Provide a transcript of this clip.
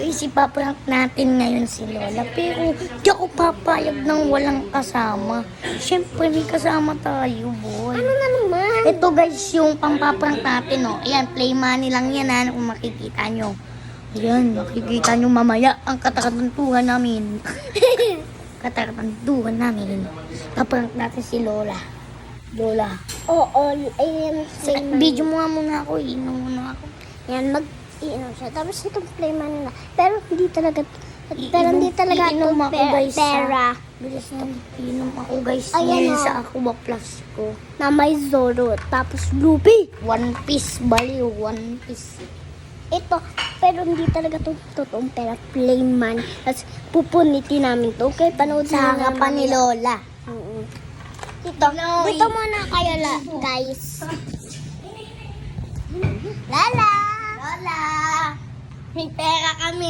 Guys, ipaprank natin ngayon si Lola. Pero di ako papayag ng walang kasama. Siyempre, may kasama tayo, boy. Ano na naman? Ito guys, yung pampaprank natin, oh. Ayan, play money lang yan, ha, kung makikita nyo. Ayan, makikita nyo mamaya ang katakatantuhan namin. Katakatantuhan namin. Paprank natin si Lola. Lola. Oo, ayan. Video mo nga muna ako, inom muna ako. Yan, mag-iinom siya. Tapos itong playman na. Pero hindi talaga Iinom ako, guys, pera. Bilis na inom ako guys. Ayan, Ngayon oh. sa Aqua Plus ko. Na may Zoro. Tapos Ruby. One piece, baliw. One piece. Ito, pero hindi talaga to totoong pera. Playman. Tapos pupunitin namin to. Okay, panood Sa na harapan ni Lola. Dito muna kayo guys. Lala! Lola! May pera kami.